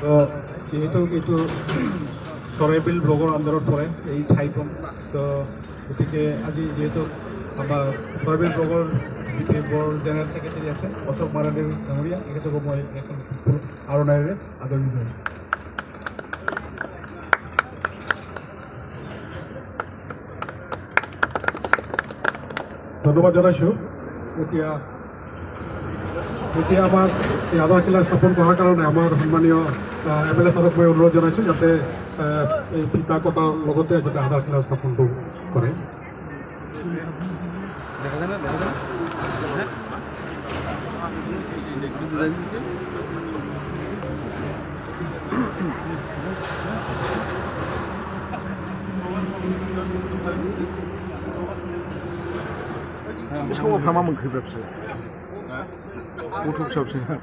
তো যিহেতু এইটো চৰাইবিল ব্লকৰ আণ্ডাৰত পৰে এই ঠাইখন, তো গতিকে আজি যিহেতু আমাৰ চৰাইবিল ব্লকৰ বিশেষবৰ জেনেৰেল ছেক্ৰেটাৰী আছে অশোক মাৰাণ্ডী ডাঙৰীয়া, তেখেতকো মই এখন আৰণাইৰে আদৰণি জনাইছোঁ। ধন্যবাদ জনাইছোঁ। এতিয়া আমাৰ এই আধাৰশিলা স্থাপন কৰাৰ কাৰণে আমাৰ সন্মানীয় MLA ছাৰক মই অনুৰোধ জনাইছোঁ যাতে এই ফিতা কটাৰ লগতে যাতে আধাৰশিলা স্থাপনটো কৰে। Sekarang apa mama mengkritik saya? Untuk siapa?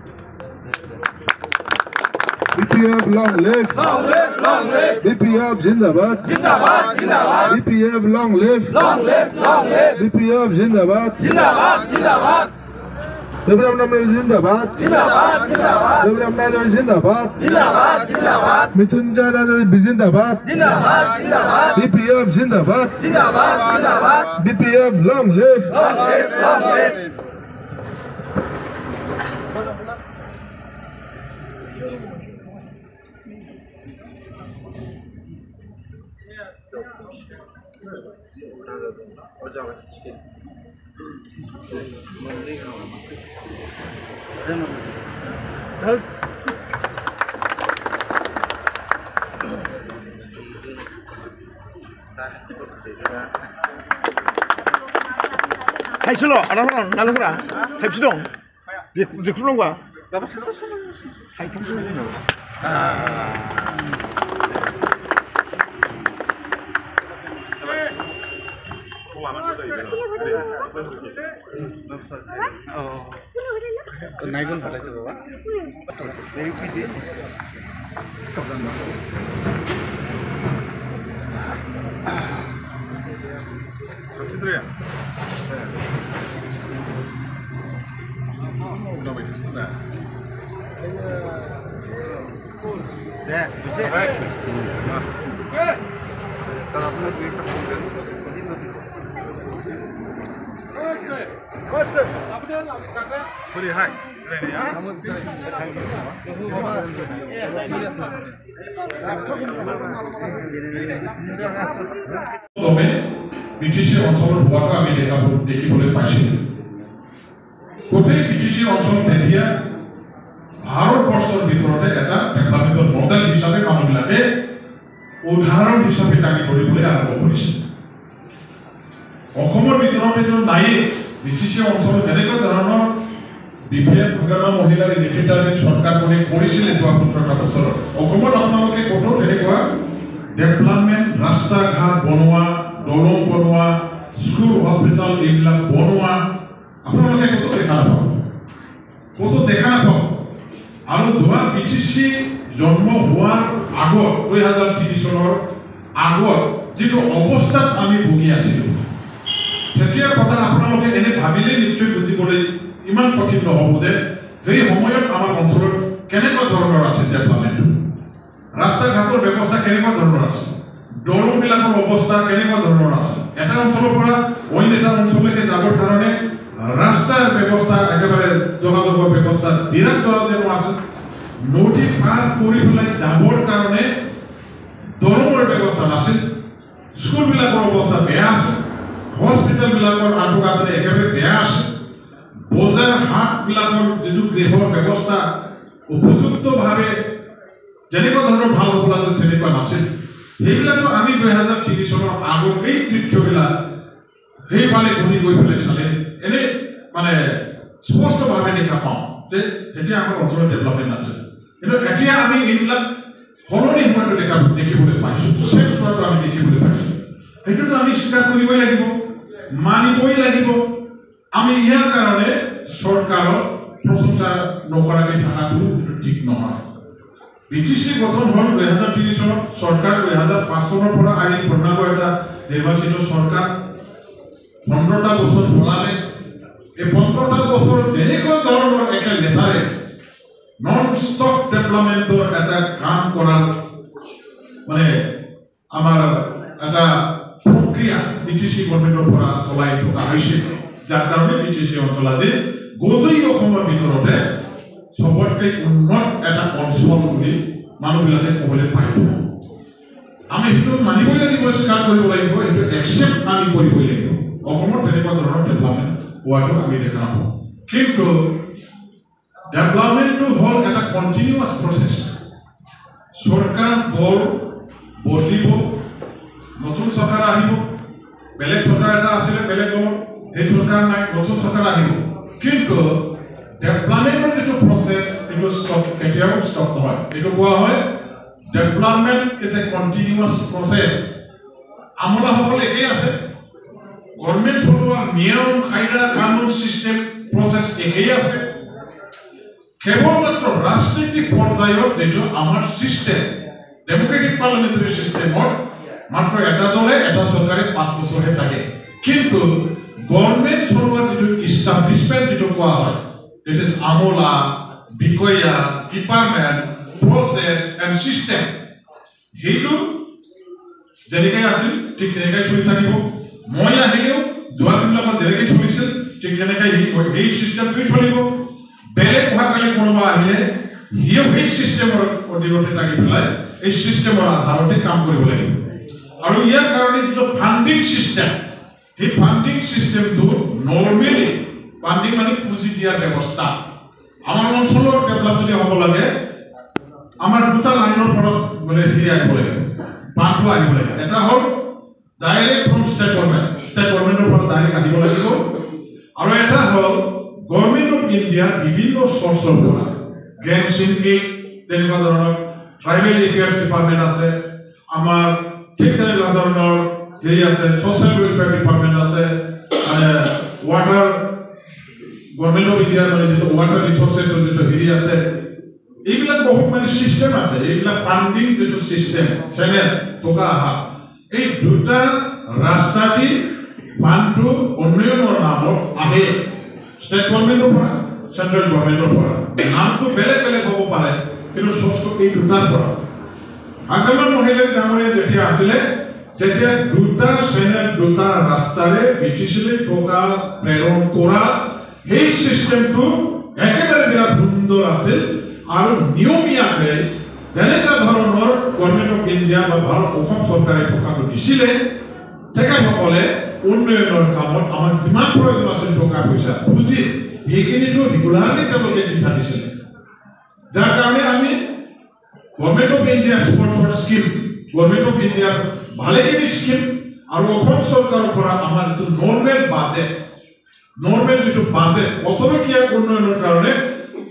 BPF long live, long live, long live. BPF Zindabad, Zindabad, Zindabad. BPF long live, Long live, long live. BPF Zindabad, Zindabad, Zindabad. Debraham Namal Zindabad, Zindabad, Zindabad. Debraham Namal Zindabad, Zindabad, Zindabad. Mithunjana Zindabad, Zindabad, Zindabad. BPF Zindabad, Zindabad, Zindabad. BPF long live. Long live, long live. Taisilo, ada orang, lalu kira, taipsi dong, di kurung gua. Naikun pada itu bapak. Dari PD. Citra ya. Deh, bisa. Sarapnya duit terkumpul. Boleh hai. তবে ব্ৰিটিছৰ অঞ্চলত হোৱাটো আমি দেখিবলৈ পাইছিলোঁ। গোটেই ব্ৰিটিছৰ অঞ্চল তেতিয়া ভাৰতবৰ্ষৰ ভিতৰতে এটা ডেভেলপমেণ্টৰ মডেল হিচাপে মানুহবিলাকে উদাহৰণ হিচাপে দাঙি ধৰিবলৈ আৰম্ভ কৰিছিল। অসমৰ ভিতৰতেতো নায়েই ব্ৰিটিছৰ অঞ্চলত তেনেকুৱা ধৰণৰ বিভেদ ভগৱান মহিলাৰ নেতৃত্বাধীন চৰকাৰখনে কৰিছিলে যোৱা ১৫টা বছৰত। অসমত আপোনালোকে ক'তো তেনেকুৱা ডেভেলপমেণ্ট, ৰাস্তা ঘাট বনোৱা, দলং বনোৱা, স্কুল হস্পিটেল এইবিলাক বনোৱা আপোনালোকে ক'তো দেখা নাপাব, ক'তো দেখা নাপাব। আৰু যোৱা BTC জন্ম হোৱাৰ আগত ২০০৩ চনৰ আগত যিটো অৱস্থাত আমি ভুগি আছিলোঁ, তেতিয়াৰ কথা আপোনালোকে এনে ভাবিলে নিশ্চয় বুজিবলৈ ইমান কঠিন নহ'ব যে সেই সময়ত আমাৰ অঞ্চলত কেনেকুৱা ধৰণৰ আছিল ডেভেলপমেণ্ট, ৰাস্তা ঘাটৰ ব্যৱস্থা কেনেকুৱা ধৰণৰ আছিল, দলংবিলাকৰ অৱস্থা কেনেকুৱা ধৰণৰ আছিল। এটা অঞ্চলৰ পৰা অইন এটা অঞ্চললৈকে যাবৰ কাৰণে ৰাস্তাৰ ব্যৱস্থা, একেবাৰে যোগাযোগৰ ব্যৱস্থা বিৰাট জৰাজীৰ্ণ আছিল। নদী পাৰ কৰি পেলাই যাবৰ কাৰণে দলঙৰ ব্যৱস্থা নাছিল, স্কুলবিলাকৰ অৱস্থা বেয়া আছিল, হস্পিটেলবিলাকৰ আন্তঃগাঁথনি একেবাৰে বেয়া আছিল, বজাৰ হাটবিলাকৰ যিটো গৃহৰ ব্যৱস্থা উপযুক্তভাৱে যেনেকুৱা ধৰণৰ ভাল হ'ব লাগে তেনেকুৱা নাছিল। সেইবিলাকতো আমি ২০০৩ চনৰ আগৰ এই দৃশ্যবিলাক সেইফালে ঘূৰি গৈ পেলাই চালে এনে মানে স্পষ্টভাৱে দেখা পাওঁ যে তেতিয়া আমাৰ অঞ্চলত ডেভেলপমেণ্ট আছে। কিন্তু এতিয়া আমি এইবিলাক সলনি হোৱাটো দেখিবলৈ পাইছোঁ, চেঞ্জ হোৱাটো আমি দেখিবলৈ পাইছোঁ। সেইটোতো আমি স্বীকাৰ কৰিবই লাগিব, মানিবই লাগিব। আমি ইয়াৰ কাৰণে চৰকাৰক প্ৰশংসা নকৰাকৈ থকাটো ঠিক নহয়। BTC গঠন হ'ল ২০০৩ চনত, চৰকাৰ ২০০৫ চনৰ পৰা আহি প্ৰণালী এটা নিৰ্বাচিত চৰকাৰ ১৫টা বছৰ চলালে। এই ১৫টা বছৰ যেনেকুৱা ধৰণৰ একে নেতাৰে নন ষ্টক ডেভেলপমেণ্টৰ এটা কাম কৰাৰ মানে আমাৰ এটা প্ৰক্ৰিয়া বিটিচি গভৰ্ণমেণ্টৰ পৰা চলাই থকা হৈছে যাৰ কাৰণে বিটিচি অঞ্চল আজি গোটেই অসমৰ ভিতৰতে সবতকৈ উন্নত এটা অঞ্চল বুলি মানুহবিলাকে ক'বলৈ পায় আমি সেইটো মানিবই লাগিব স্বীকাৰ কৰিব লাগিব এইটো একচেপ্ট আমি কৰিবই লাগিব অসমত তেনেকুৱা ধৰণৰ ডেভেলপমেণ্ট হোৱাটো আমি দেখা নাপাওঁ কিন্তু ডেভেলপমেণ্টটো হ'ল এটা কণ্টিনিউৱাছ প্ৰচেছ চৰকাৰ বদলিব নতুন চৰকাৰ আহিব বেলেগ চৰকাৰ এটা আছিলে বেলেগ দলৰ সেই চৰকাৰ নাই নতুন চৰকাৰ আহিব কিন্তু ডেভেলপমেণ্টৰ যিটো প্ৰচেছ এইটো কেতিয়াও ষ্টপ নহয় এইটো কোৱা হয় development is a continuous process আমোলাসকল একেই আছে গভৰ্ণমেণ্ট চলোৱাৰ নিয়ম কায়দা কানুন চিষ্টেম প্ৰচেছ একেই আছে কেৱল মাত্ৰ ৰাজনৈতিক পৰ্যায়ত যিটো আমাৰ চিষ্টেম ডেমক্ৰেটিক পাৰ্লামেণ্টাৰী চিষ্টেমত মাত্ৰ এটা দলে এটা চৰকাৰে 5 বছৰহে থাকে কিন্তু গভৰ্ণমেণ্ট চলোৱাৰ যিটো ইষ্টাব্লিছমেণ্ট যিটো কোৱা হয় দিছ ইজ আমোলা বিষয়া ডিপাৰ্টমেণ্ট প্ৰচেছ এণ্ড চিষ্টেম সেইটো যেনেকৈ আছিল ঠিক তেনেকৈ চলি থাকিব মই আহিলেও যোৱা দিনবিলাকত যেনেকৈ চলিছিল ঠিক তেনেকৈ সেই চিষ্টেমটোৱে চলিব বেলেগ ভাষালৈ কোনোবা আহিলে সিও সেই চিষ্টেমৰ অধীনতে থাকি পেলাই এই চিষ্টেমৰ আধাৰতে কাম কৰিব লাগিব আৰু ইয়াৰ কাৰণে যিটো ফাণ্ডিং চিষ্টেম সেই ফাণ্ডিং চিষ্টেমটো নৰ্মেলি ফাণ্ডিং মানে পুঁজি দিয়াৰ ব্যৱস্থা আমাৰ অঞ্চলৰ ডেভেলপ যদি হ'ব লাগে আমাৰ দুটা লাইনৰ পৰা মানে হেৰি আহিব লাগে বান্ধটো আহিব লাগে এটা হ'ল ডাইৰেক্ট ফ্ৰম ষ্টেট গভৰ্ণমেণ্টৰ পৰা ডাইৰেক্ট আহিব লাগিব আৰু এটা হ'ল গভৰ্ণমেণ্ট অফ ইণ্ডিয়াৰ বিভিন্ন চ'ৰ্চৰ পৰা গ্ৰেণ্টছিং এইড তেনেকুৱা ধৰণৰ ট্ৰাইবেল এফেয়াৰ্ছ ডিপাৰ্টমেণ্ট আছে আমাৰ ঠিক তেনেকুৱা ধৰণৰ হেৰি আছে ছ'চিয়েল ৱেলফেয়াৰ ডিপাৰ্টমেণ্ট আছে ৱাটাৰ গভৰ্ণমেণ্ট অফ ইণ্ডিয়াৰ মানে যিটো ৱাটাৰ ৰিচোৰ্চেছৰ যিটো হেৰি আছে এইবিলাক বহুত মানে চিষ্টেম আছে এইবিলাক ফাণ্ডিং যিটো চিষ্টেম চেনেল টকা অহা এই দুটা ৰাস্তা দি ফাণ্ডটো উন্নয়নৰ নামত আহে ষ্টেট গভৰ্ণমেণ্টৰ পৰা চেণ্ট্ৰেল গভৰ্ণমেণ্টৰ পৰা নামটো বেলেগ বেলেগ হ'ব পাৰে কিন্তু চ'ৰ্চটো এই দুটাৰ পৰা আগমন মহিলা ডাঙৰীয়া যেতিয়া আছিলে তেতিয়া দুটা চেনেল দুটা ৰাস্তাৰে বিটিচিলৈ টকা প্ৰেৰণ কৰা সেই চিষ্টেমটো একেবাৰে বিৰাট সুন্দৰ আছিল আৰু নিয়মীয়াকৈ যেনেকুৱা ধৰণৰ গভৰ্ণমেণ্ট অফ ইণ্ডিয়া বা ভাৰত অসম চৰকাৰে টকাটো দিছিলে তেখেতসকলে উন্নয়নৰ কামত আমাৰ যিমান প্ৰয়োজন আছিল টকা পইচা পুঁজি সেইখিনিতো ৰেগুলাৰলি তেওঁলোকে দি থাকিছিলে যাৰ কাৰণে আমি government of India sponsor scheme government of ইণ্ডিয়াৰ ভালেখিনি স্কিম আৰু অসম চৰকাৰৰ পৰা আমাৰ যিটো নৰ্মেল যিটো বাজেট বছৰকীয়া উন্নয়নৰ কাৰণে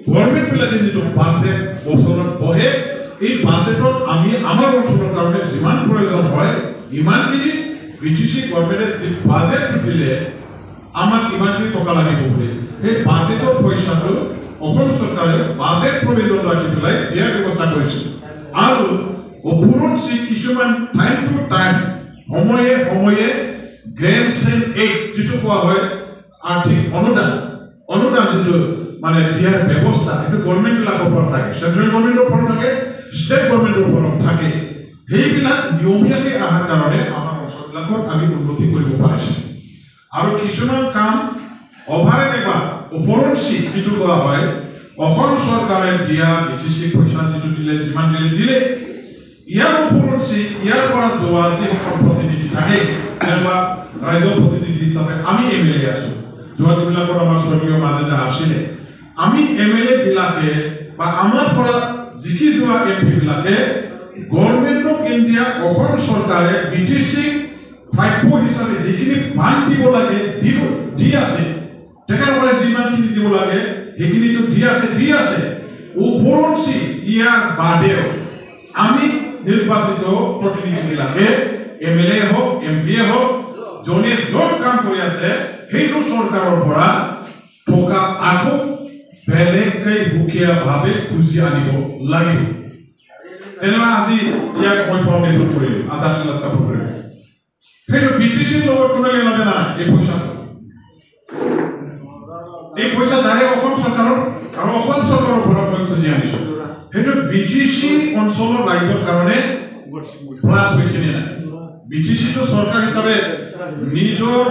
গভৰ্ণমেণ্টবিলাকে যিটো বাজেট বছৰত বহে এই বাজেটত আমি আমাৰ অঞ্চলৰ কাৰণে যিমান প্ৰয়োজন হয় ইমানখিনি বিটিচি গভৰ্ণমেণ্টে যি বাজেট দিলে আমাক ইমানখিনি টকা লাগিব বুলি সেই বাজেটৰ পইচাটো অসম চৰকাৰে বাজেট প্ৰভিজন ৰাখি পেলাই দিয়াৰ ব্যৱস্থা কৰিছিল আৰু অপূৰণচি কিছুমান টাইম টু টাইম সময়ে সময়ে গ্ৰেণ্টছ এণ্ড এইড যিটো কোৱা হয় আৰ্থিক অনুদান যিটো মানে দিয়াৰ ব্যৱস্থা এইটো গভৰ্ণমেণ্টবিলাকৰ পৰা থাকে চেণ্ট্ৰেল গভৰ্ণমেণ্টৰ পৰা থাকে ষ্টেট গভৰ্ণমেণ্টৰ পৰা থাকে সেইবিলাক নিয়মীয়াকৈ অহাৰ কাৰণে আমাৰ অঞ্চলবিলাকত আমি উন্নতি কৰিব পাৰিছোঁ আৰু কিছুমান কাম অভাৰে নেবা ওপৰঞ্চি যিটো কোৱা হয় অসম চৰকাৰে দিয়া বিটিচি পইচা যিটো দিলে যিমান দিলে ইয়াৰ ওপৰঞ্চি ইয়াৰ পৰা যোৱা যিসকল প্ৰতিনিধি থাকে যেনেকুৱা ৰাজ্য প্ৰতিনিধি হিচাপে আমি এমএলএ আছোঁ যোৱা দিনবিলাকত আমাৰ স্বৰ্গীয় মাজেদা আছিলে আমি এমএলএ বিলাকে বা আমাৰ পৰা জিকি যোৱা এমপিবিলাকে গভৰ্ণমেণ্ট অফ ইণ্ডিয়া অসম চৰকাৰে বিটিচি প্ৰাপ্য হিচাপে যিখিনি ফাণ্ড দিব লাগে দি আছে তেখেতসকলে যিমানখিনি দিব লাগে সেইখিনিতো দি আছে ওপৰঞ্চি ইয়াৰ বাদেও আমি নিৰ্বাচিত প্ৰতিনিধিবিলাকে এমএলএ হওক এমপিয়ে হওক যোনে য'ত কাম কৰি আছে সেইটো চৰকাৰৰ পৰা টকা আকৌ বেলেগকৈ সুকীয়াভাৱে খুজি আনিব লাগিব যেনেবা আজি ইয়াক মই ফাউণ্ডেশ্যন কৰিলোঁ আধাৰশিলা স্থাপন কৰিলোঁ সেইটো বিটিচিৰ লগত কোনো লেনা দেনা নাই এই পইচা ডাইৰেক্ট অসম চৰকাৰৰ আৰু অসম চৰকাৰৰ পৰা মই খুজি আনিছোঁ সেইটো বিটিসি অঞ্চলৰ ৰাইজৰ কাৰণে প্লাস হৈছে নে নাই বিটিসি তো সৰকাৰ হিসাবে নিজৰ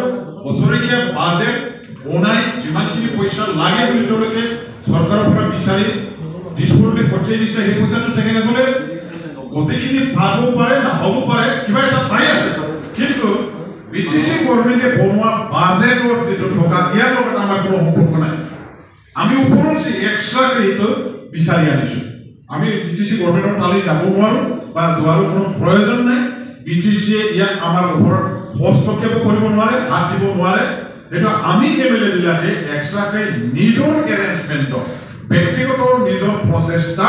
বছৰেকীয়া বাজেট বনাই যিমানখিনি পইচা লাগে বুলি তেওঁলোকে সৰকাৰেৰ পৰা বিচাৰি ডিসপোজলে পঠিয়াই দিছে সেই পইচাটো থাকে না বলে গোটেইখিনি পাব পাৰে না হ'ব পাৰে কিবা এটা পাই আছে কিন্তু বিটিসি গভৰ্নমেন্টে বনোৱা বাজেটৰ যেটো ঠকা ইয়াৰ লগত আমাৰ কোনো সম্পৰ্ক নাই আমি উপৰসি এক্সট্ৰা এইটো বিচাৰি আনিছো আমি বিটিসি গভৰ্নমেন্টৰ তালি যাব নোৱাৰো বা যোৱাৰ কোনো প্ৰয়োজন নাই বিটিসি ইয়াক আমাৰ ওপৰত হস্তক্ষেপ কৰিব নোৱাৰে হাত দিব নোৱাৰে এটা আমি এমএলএ বিলাকে এক্সট্ৰাকৈ নিজৰ এৰেঞ্জমেন্ট ব্যক্তিগত নিজৰ প্ৰচেষ্টা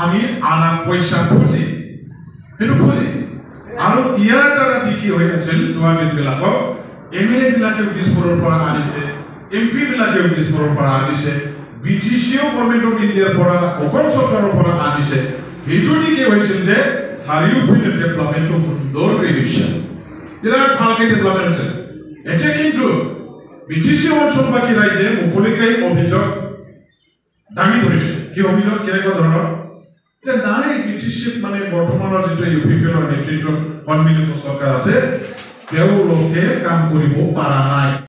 আমি আনা পইচা খুজি সেইটো খুজি আৰু ইয়াৰ দ্বাৰা কি হৈ আছিল জোৱাবিল বিলাকক এমএলএ বিলাকে ডিসপোৰৰ পৰা আনিছে এমপি বিলাকে ডিসপোৰৰ পৰা আনিছে বিটিসিও গভৰ্নমেন্ট অফ ইন্ডিয়াৰ পৰা অসম চৰকাৰৰ পৰা আনিছে সেইটো কি হৈছিল যে চাৰিওফালে ডেভেলপমেন্টটো সুন্দৰ হৈ গৈছে বিৰাট ভালকৈ ডেভেলপমেন্ট হৈছে এতিয়া কিন্তু বিটিসি অঞ্চল বাকী ৰাইজে মুকলিকৈ অভিযোগ দাঙি ধৰিছে কি অভিযোগ কেনেকুৱা ধৰণৰ যে নাই বিটিসি মানে বৰ্তমানৰ যেটো ইউপিপিৰ নেতৃত্বত সন্মিলিত চৰকাৰ আছে তেওঁলোকে কাম কৰিব পৰা নাই